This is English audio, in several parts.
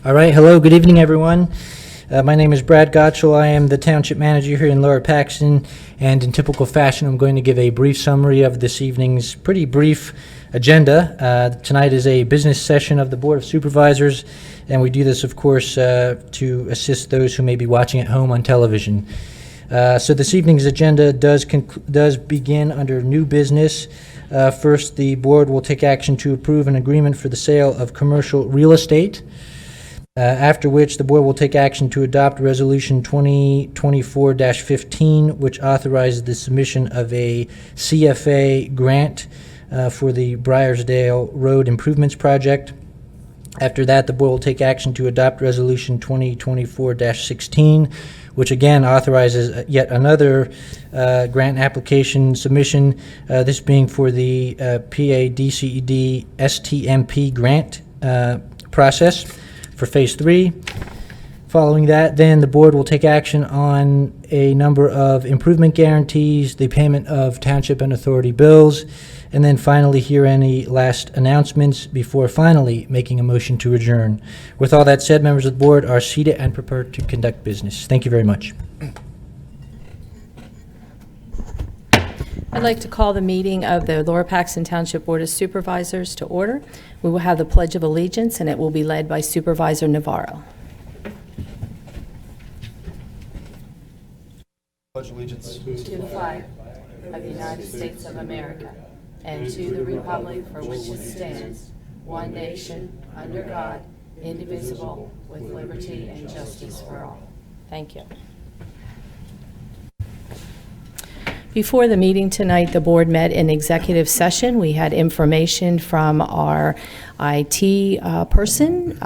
All right, hello, good evening, everyone. My name is Brad Gottschall. I am the Township Manager here in Lower Paxton, and in typical fashion, I'm going to give a brief summary of this evening's pretty brief agenda. Tonight is a business session of the Board of Supervisors, and we do this, of course, to assist those who may be watching at home on television. So this evening's agenda does begin under new business. First, the board will take action to approve an agreement for the sale of commercial real estate. After which, the board will take action to adopt Resolution 2024-15, which authorizes the submission of a CFA grant for the Briarsdale Road Improvements Project. After that, the board will take action to adopt Resolution 2024-16, which again authorizes yet another grant application submission, this being for the PADCED STMP grant process for Phase 3. Following that, then the board will take action on a number of improvement guarantees, the payment of township and authority bills, and then finally hear any last announcements before finally making a motion to adjourn. With all that said, members of the board are seated and prepared to conduct business. Thank you very much. I'd like to call the meeting of the Lower Paxton Township Board of Supervisors to order. We will have the Pledge of Allegiance, and it will be led by Supervisor Navarro. Pledge allegiance To the flag of the United States of America and to the republic for which it stands, one nation, under God, indivisible, with liberty and justice for all. Thank you. Before the meeting tonight, the board met in executive session. We had information from our IT person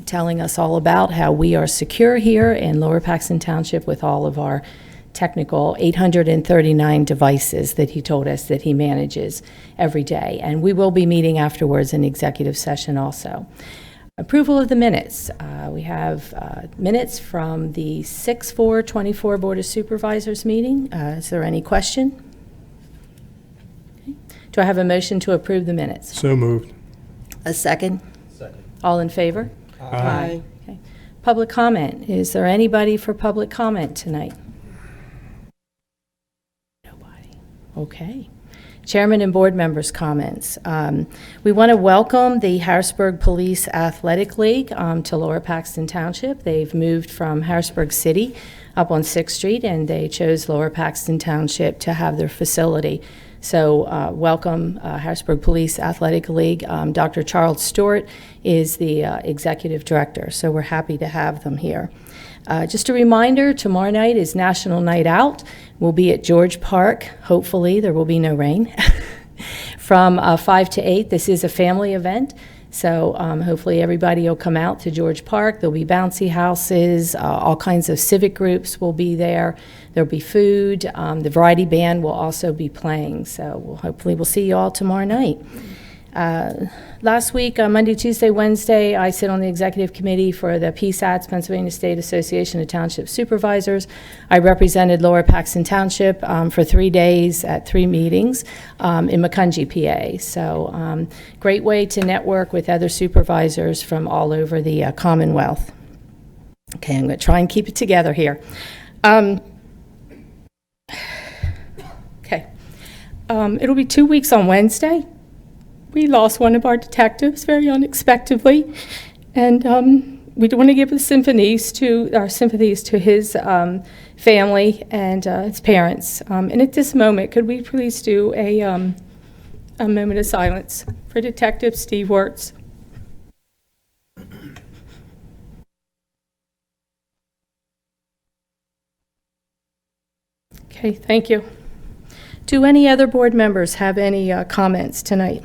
telling us all about how we are secure here in Lower Paxton Township with all of our technical 839 devices that he told us that he manages every day. And we will be meeting afterwards in executive session also. Approval of the minutes. We have minutes from the 6/4/24 Board of Supervisors meeting. Is there any question? Okay. Do I have a motion to approve the minutes? So moved. A second? Second. All in favor? Aye. Okay. Public comment. Is there anybody for public comment tonight? Nobody. Okay. Chairman and board members' comments. We want to welcome the Harrisburg Police Athletic League to Lower Paxton Township. They've moved from Harrisburg City up on 6th Street, and they chose Lower Paxton Township to have their facility. So welcome, Harrisburg Police Athletic League. Dr. Charles Stewart is the executive director, so we're happy to have them here. Just a reminder, tomorrow night is National Night Out. We'll be at George Park. Hopefully, there will be no rain. From 5 to 8, this is a family event. So hopefully everybody will come out to George Park. There'll be bouncy houses, all kinds of civic groups will be there. There'll be food. The variety band will also be playing. So hopefully we'll see you all tomorrow night. Last week, Monday, Tuesday, Wednesday, I sit on the executive committee for the PSATS, Pennsylvania State Association of Township Supervisors. I represented Lower Paxton Township for 3 days at 3 meetings in Macungie, PA. So great way to network with other supervisors from all over the Commonwealth. Okay, I'm going to try and keep it together here. Okay. It'll be 2 weeks on Wednesday. We lost one of our detectives very unexpectedly, and we want to give our sympathies to his family and his parents. And at this moment, could we please do a moment of silence for Detective Steve Wirtz? Okay, thank you. Do any other board members have any comments tonight?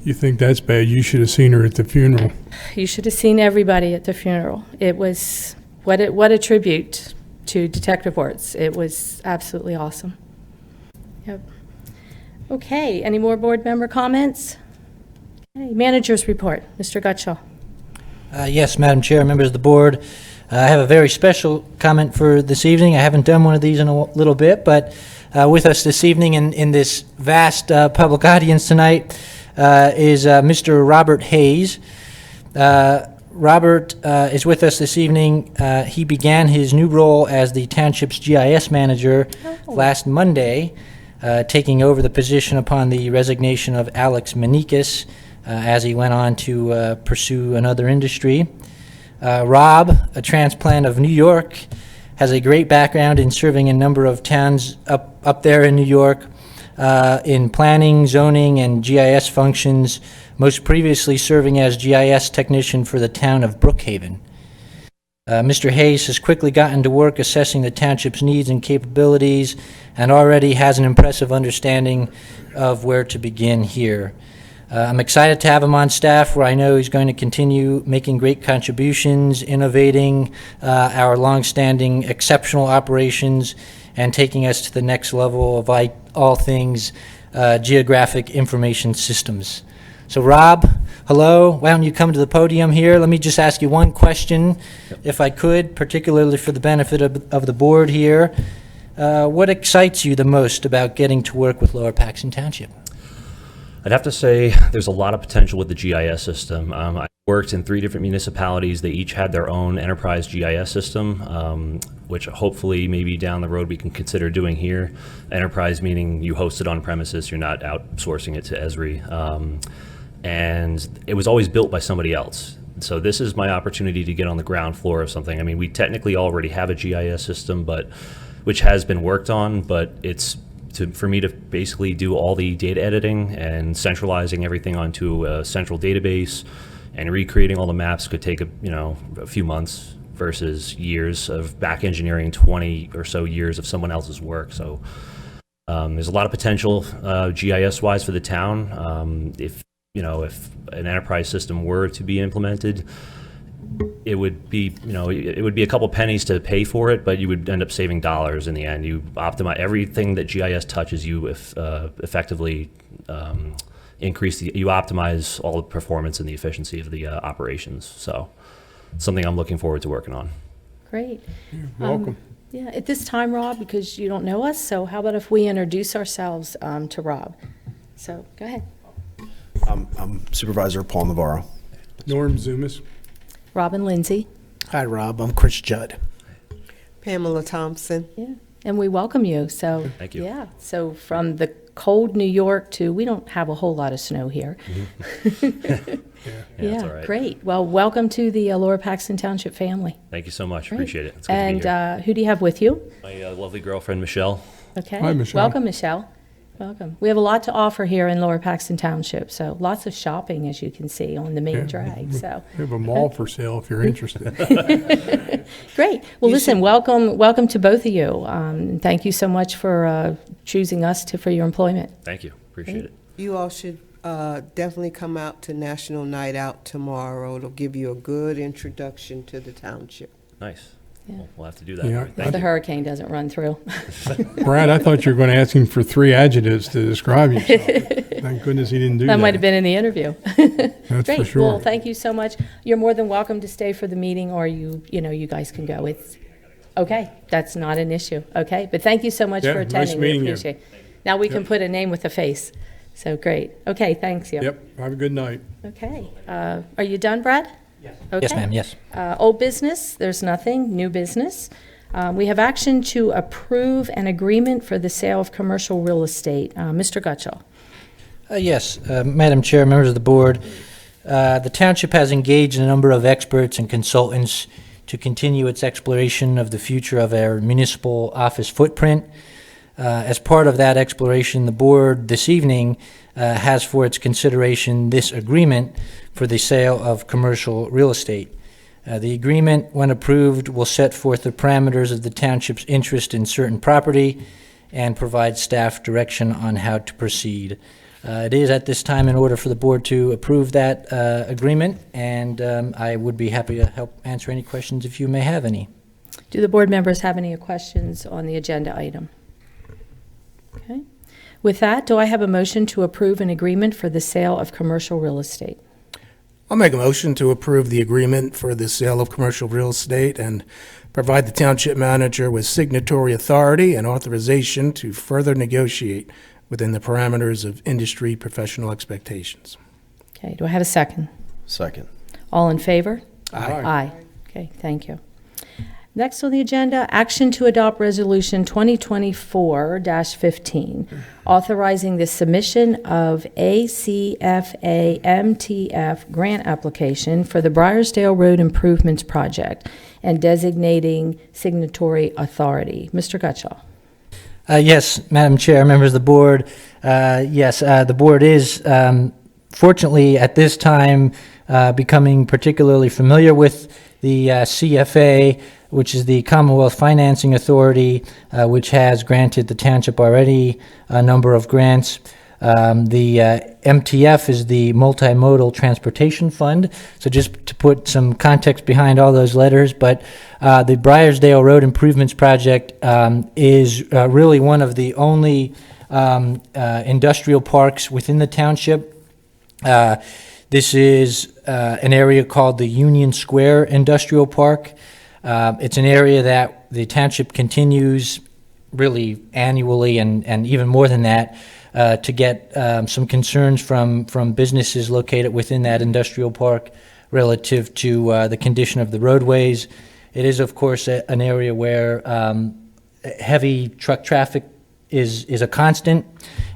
You think that's bad? You should have seen her at the funeral. You should have seen everybody at the funeral. It was, what a tribute to Detective Wirtz. It was absolutely awesome. Yep. Okay, any more board member comments? Okay, manager's report, Mr. Gottschall. Yes, Madam Chair, members of the board. I have a very special comment for this evening. I haven't done one of these in a little bit, but with us this evening in this vast public audience tonight is Mr. Robert Hayes. Robert is with us this evening. He began his new role as the township's GIS manager last Monday, taking over the position upon the resignation of Alex Manikis as he went on to pursue another industry. Rob, a transplant of New York, has a great background in serving a number of towns up there in New York in planning, zoning, and GIS functions, most previously serving as GIS technician for the town of Brookhaven. Mr. Hayes has quickly gotten to work assessing the township's needs and capabilities and already has an impressive understanding of where to begin here. I'm excited to have him on staff, where I know he's going to continue making great contributions, innovating our longstanding exceptional operations, and taking us to the next level of all things geographic information systems. So Rob, hello. Why don't you come to the podium here? Let me just ask you one question, if I could, particularly for the benefit of the board here. What excites you the most about getting to work with Lower Paxton Township? I'd have to say there's a lot of potential with the GIS system. I worked in 3 different municipalities. They each had their own enterprise GIS system, which hopefully maybe down the road we can consider doing here. Enterprise meaning you host it on premises, you're not outsourcing it to Esri. And it was always built by somebody else. So this is my opportunity to get on the ground floor of something. I mean, we technically already have a GIS system, which has been worked on, but it's for me to basically do all the data editing and centralizing everything onto a central database and recreating all the maps could take a few months versus years of back engineering, 20 or so years of someone else's work. So there's a lot of potential GIS wise for the town. If an enterprise system were to be implemented, it would be a couple pennies to pay for it, but you would end up saving dollars in the end. You optimize everything that GIS touches. You effectively you optimize all the performance and the efficiency of the operations. So, something I'm looking forward to working on. Great. Welcome. Yeah, at this time, Rob, because you don't know us, so how about if we introduce ourselves to Rob? So, go ahead. I'm Supervisor Paul Navarro. Norm Zumas. Robin Lindsay. Hi, Rob. I'm Chris Judd. Pamela Thompson. Yeah, and we welcome you. So, Thank you. Yeah, so from the cold New York to, we don't have a whole lot of snow here. Yeah, that's all right. Great. Well, welcome to the Lower Paxton Township family. Thank you so much. Great. Appreciate it. It's good to be here. And who do you have with you? My lovely girlfriend, Michelle. Okay. Hi, Michelle. Welcome, Michelle. Welcome. We have a lot to offer here in Lower Paxton Township, so lots of shopping, as you can see, on the main drag. So We have a mall for sale if you're interested. great. Well, listen, welcome to both of you. Thank you so much for choosing us for your employment. Thank you. Appreciate it. You all should definitely come out to National Night Out tomorrow. It'll give you a good introduction to the township. Nice. Yeah. Well, we'll have to do that. Yeah. All right, If thank the you. hurricane doesn't run through. Brad, I thought you were going to ask him for 3 adjectives to describe yourself. Thank goodness he didn't do that. That might have been in the interview. That's Great. for sure. Well, thank you so much. You're more than welcome to stay for the meeting, or you guys can go. It's okay. That's not an issue. Okay. But thank you so much Yeah, for nice attending. We meeting you. appreciate it. Now we can put a name with a face. So great. Okay. Thanks you. Yep. Have a good night. Okay. Are you done, Brad? Yes. Okay. Yes, ma'am, yes. Old business, there's nothing. New business. We have action to approve an agreement for the sale of commercial real estate. Mr. Gutschall. Yes, Madam Chair, members of the board, the township has engaged a number of experts and consultants to continue its exploration of the future of our municipal office footprint. As part of that exploration, the board this evening has for its consideration this agreement for the sale of commercial real estate. The agreement, when approved, will set forth the parameters of the township's interest in certain property and provide staff direction on how to proceed. It is at this time in order for the board to approve that agreement, and I would be happy to help answer any questions if you may have any. Do the board members have any questions on the agenda item? Okay. With that, do I have a motion to approve an agreement for the sale of commercial real estate? I'll make a motion to approve the agreement for the sale of commercial real estate and provide the township manager with signatory authority and authorization to further negotiate within the parameters of industry professional expectations. Okay, do I have a second? Second. All in favor? Aye. Okay, thank you. Next on the agenda, action to adopt Resolution 2024-15, authorizing the submission of ACFA MTF grant application for the Briarsdale Road Improvements Project and designating signatory authority. Mr. Gutschall. Yes, Madam Chair, members of the board. Yes, the board is fortunately at this time becoming particularly familiar with the CFA, which is the Commonwealth Financing Authority, which has granted the township already a number of grants. The MTF is the Multimodal Transportation Fund. So just to put some context behind all those letters, but the Briarsdale Road Improvements Project is really one of the only industrial parks within the township. This is an area called the Union Square Industrial Park. It's an area that the township continues really annually and even more than that to get some concerns from businesses located within that industrial park relative to the condition of the roadways. It is, of course, an area where heavy truck traffic is a constant,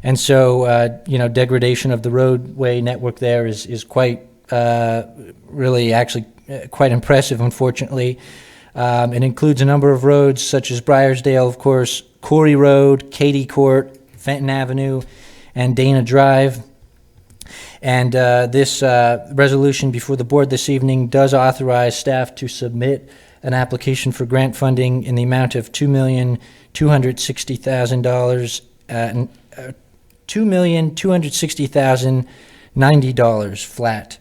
and so degradation of the roadway network there is quite really actually quite impressive, unfortunately. It includes a number of roads such as Briarsdale, of course, Corey Road, Katy Court, Fenton Avenue, and Dana Drive. And this resolution before the board this evening does authorize staff to submit an application for grant funding in the amount of $2,260,000, $2,260,090 flat.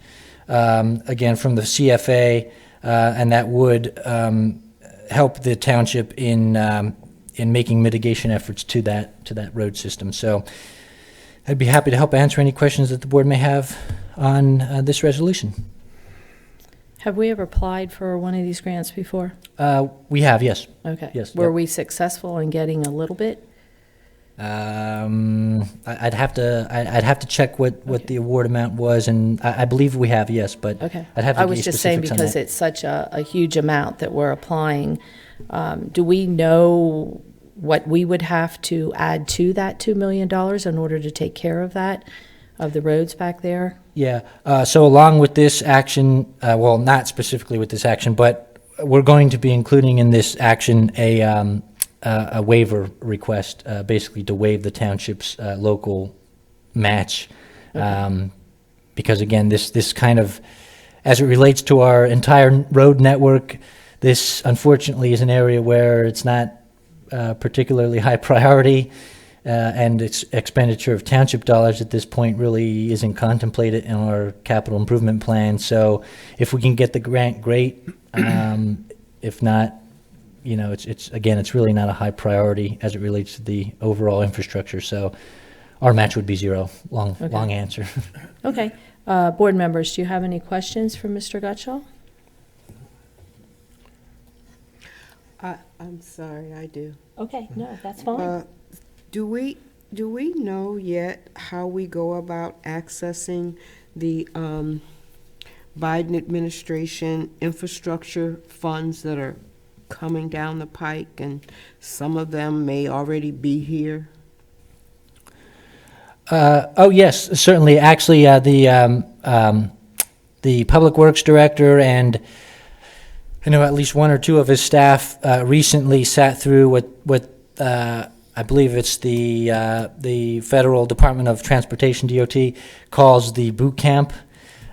Again, from the CFA. And that would help the township in making mitigation efforts to that road system. So I'd be happy to help answer any questions that the board may have on this resolution. Have we ever applied for one of these grants before? We have, yes. Okay. Yes. Were Yep. we successful in getting a little bit? I'd have to check what the award amount was, and I believe we have, yes, but Okay. I'd have to I give was you just saying specifics on because that. it's such a huge amount that we're applying. Do we know what we would have to add to that $2 million in order to take care of that, of the roads back there? Yeah, so along with this action, well, not specifically with this action, but we're going to be including in this action a waiver request, basically to waive the township's local match. Because again, this kind of, as it relates to our entire road network, this unfortunately is an area where it's not particularly high priority, and its expenditure of township dollars at this point really isn't contemplated in our capital improvement plan. So if we can get the grant, great. If not, it's really not a high priority as it relates to the overall infrastructure. So our match would be zero. Long answer. Okay. Board members, do you have any questions for Mr. Gutschall? I'm sorry, I do. Okay, no, that's fine. Do we know yet how we go about accessing the Biden administration infrastructure funds that are coming down the pike, and some of them may already be here? Oh yes, certainly. Actually, the Public Works Director and I know at least one or two of his staff recently sat through what I believe it's the Federal Department of Transportation, DOT, calls the boot camp.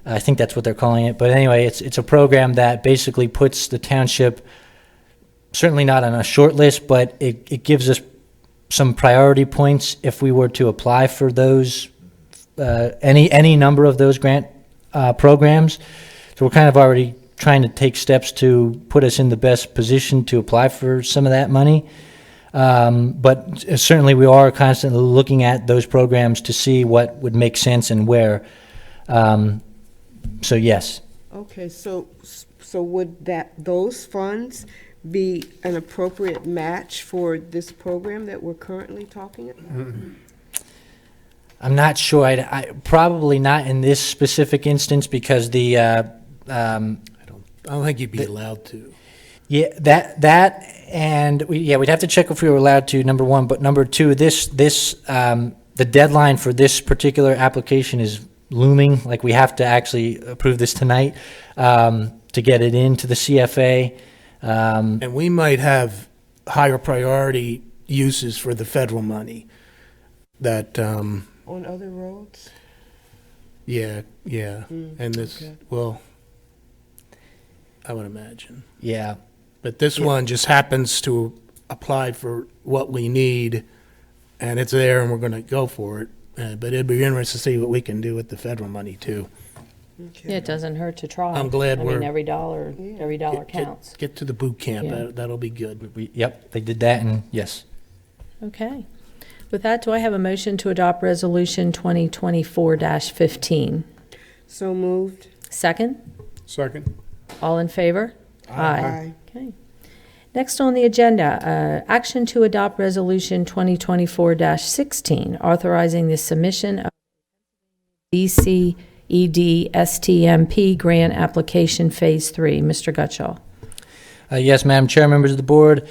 I think that's what they're calling it. But anyway, it's a program that basically puts the township, certainly not on a short list, but it gives us some priority points if we were to apply for those, any number of those grant programs. So we're kind of already trying to take steps to put us in the best position to apply for some of that money. But certainly we are constantly looking at those programs to see what would make sense and where. So yes. Okay, so would those funds be an appropriate match for this program that we're currently talking about? I'm not sure. I probably not in this specific instance because the I don't think you'd be allowed to. Yeah, we'd have to check if we were allowed to, number one, but number two, the deadline for this particular application is looming, like we have to actually approve this tonight, to get it into the CFA. And we might have higher priority uses for the federal money that, On other roads? yeah. And this, okay. well, I would imagine. Yeah, But this one just happens to apply for what we need, and it's there, and we're going to go for it. But it'd be interesting to see what we can do with the federal money, too. Okay. Yeah, it doesn't hurt to try. I'm glad I mean, we're- every dollar Get- counts. Get to the boot camp. Yeah. That'll be good. yep, they did that, and yes. Okay. With that, do I have a motion to adopt Resolution 2024-15? So moved. Second? Second. All in favor? Aye. Okay. Next on the agenda, action to adopt Resolution 2024-16, authorizing the submission of DCED STMP grant application Phase 3. Mr. Gutschall. Yes, Madam Chair, members of the board.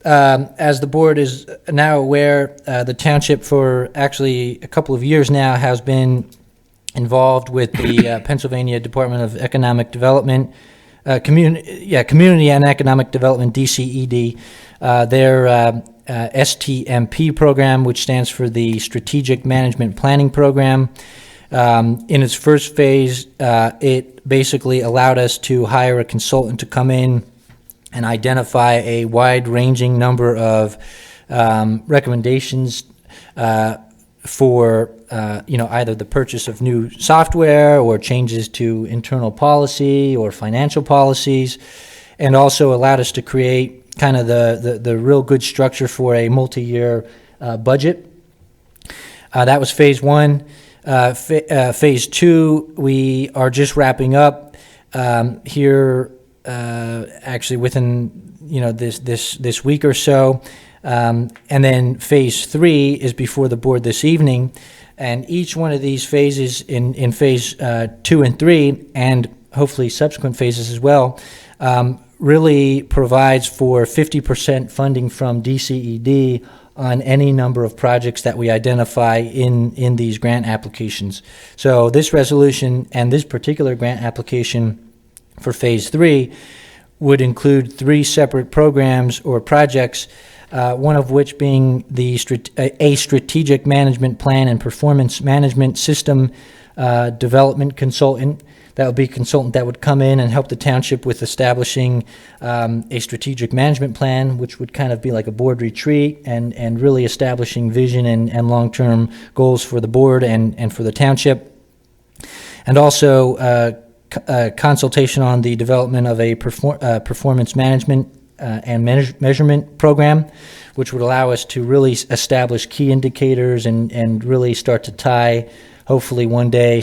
As the board is now aware, the township for actually a couple of years now has been involved with the Pennsylvania Department of Economic Development, Community and Economic Development, DCED, their STMP program, which stands for the Strategic Management Planning Program. In its first phase, it basically allowed us to hire a consultant to come in and identify a wide-ranging number of recommendations for either the purchase of new software or changes to internal policy or financial policies, and also allowed us to create kind of the real good structure for a multi-year budget. That was phase one. Phase two, we are just wrapping up here, actually within this week or so, and then phase three is before the board this evening. And each one of these phases in phase 2 and 3, and hopefully subsequent phases as well, really provides for 50% funding from DCED on any number of projects that we identify in these grant applications. So this resolution and this particular grant application for phase 3 would include 3 separate programs or projects, one of which being a strategic management plan and performance management system development consultant. That would be a consultant that would come in and help the township with establishing a strategic management plan, which would kind of be like a board retreat and really establishing vision and long-term goals for the board and for the township. And also consultation on the development of a performance management and measurement program, which would allow us to really establish key indicators and really start to tie, hopefully one day,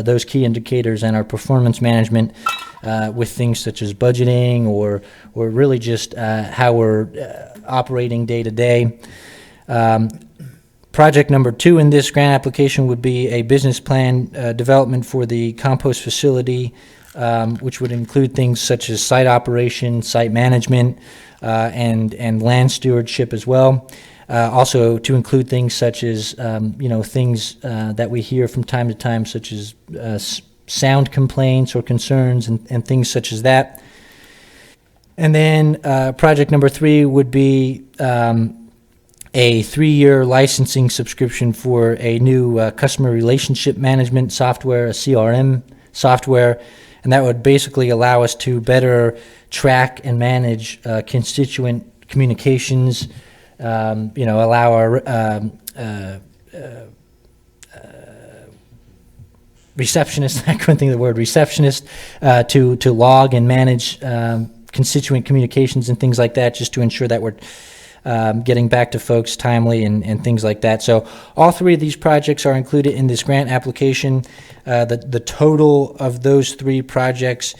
those key indicators and our performance management with things such as budgeting or really just how we're operating day to day. Project number 2 in this grant application would be a business plan development for the compost facility, which would include things such as site operation, site management, and land stewardship as well. Also to include things such as, things that we hear from time to time, such as sound complaints or concerns and things such as that. And then project number 3 would be a 3-year licensing subscription for a new customer relationship management software, a CRM software, and that would basically allow us to better track and manage constituent communications, allow our receptionist, I couldn't think of the word, receptionist, to log and manage constituent communications and things like that, just to ensure that we're getting back to folks timely and things like that. So all 3 of these projects are included in this grant application. The total of those 3 projects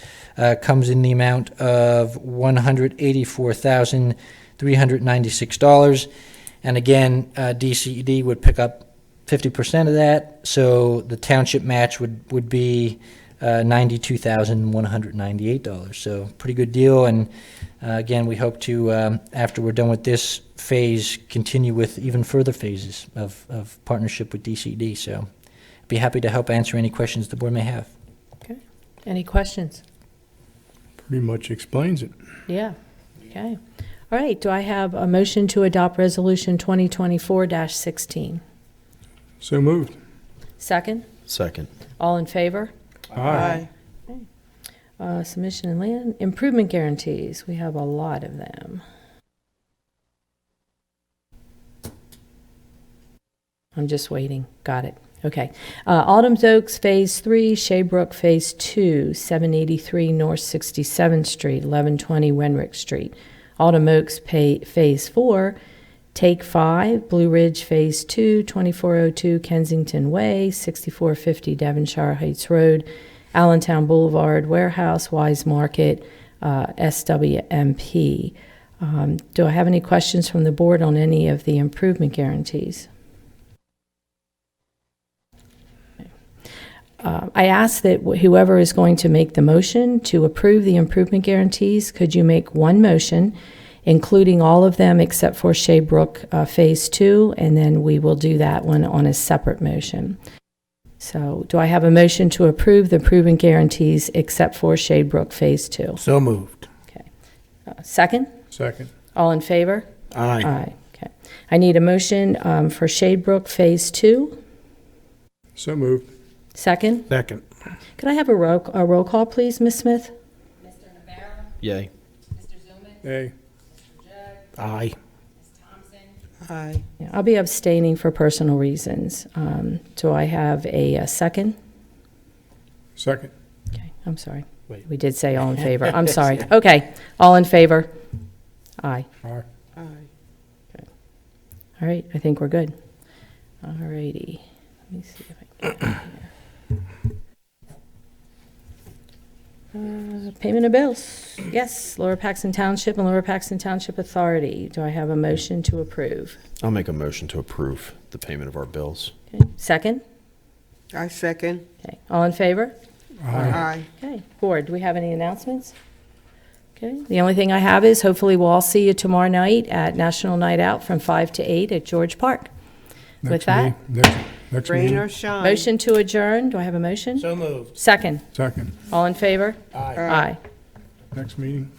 comes in the amount of $184,396. And again, DCED would pick up 50% of that. So the township match would be $92,198. So pretty good deal. And again, we hope to, after we're done with this phase, continue with even further phases of partnership with DCD. So be happy to help answer any questions the board may have. Okay. Any questions? Pretty much explains it. Yeah. Okay. All right. Do I have a motion to adopt Resolution 2024-16? So moved. Second? Second. All in favor? Aye. Submission and land improvement guarantees. We have a lot of them. I'm just waiting. Got it. Okay. Autumn Oaks Phase 3, Shaybrook Phase 2, 783 North 67th Street, 1120 Wenrick Street. Autumn Oaks Phase 4, Take 5, Blue Ridge Phase 2, 2402 Kensington Way, 6450 Devonshire Heights Road, Allentown Boulevard, Warehouse, Wise Market, SWMP. Do I have any questions from the board on any of the improvement guarantees? I ask that whoever is going to make the motion to approve the improvement guarantees, could you make one motion, including all of them except for Shaybrook Phase 2, and then we will do that one on a separate motion. So do I have a motion to approve the improvement guarantees except for Shaybrook Phase 2? So moved. Okay. Second? Second. All in favor? Aye. Aye. Okay. I need a motion for Shaybrook Phase 2. So moved. Second? Second. Could I have a roll call, please, Ms. Smith? Yay. Aye. Aye. Aye. Yeah, I'll be abstaining for personal reasons. Do I have a second? Second. Okay, I'm sorry. Wait. We did say all in favor. I'm sorry. Okay, all in favor? Aye. Aye. Aye. All right, I think we're good. All righty. Let me see if I can get it here. Payment of bills. Yes, Lower Paxton Township and Lower Paxton Township Authority. Do I have a motion to approve? I'll make a motion to approve the payment of our bills. Okay. Second? I second. Okay, all in favor? Aye. Okay, board, do we have any announcements? Okay, the only thing I have is hopefully we'll all see you tomorrow night at National Night Out from 5 to 8 at George Park. With Next that, next Rain meeting. or shine. motion to adjourn. Do I have a motion? So moved. Second. Second. All in favor? Aye. Aye. Next meeting.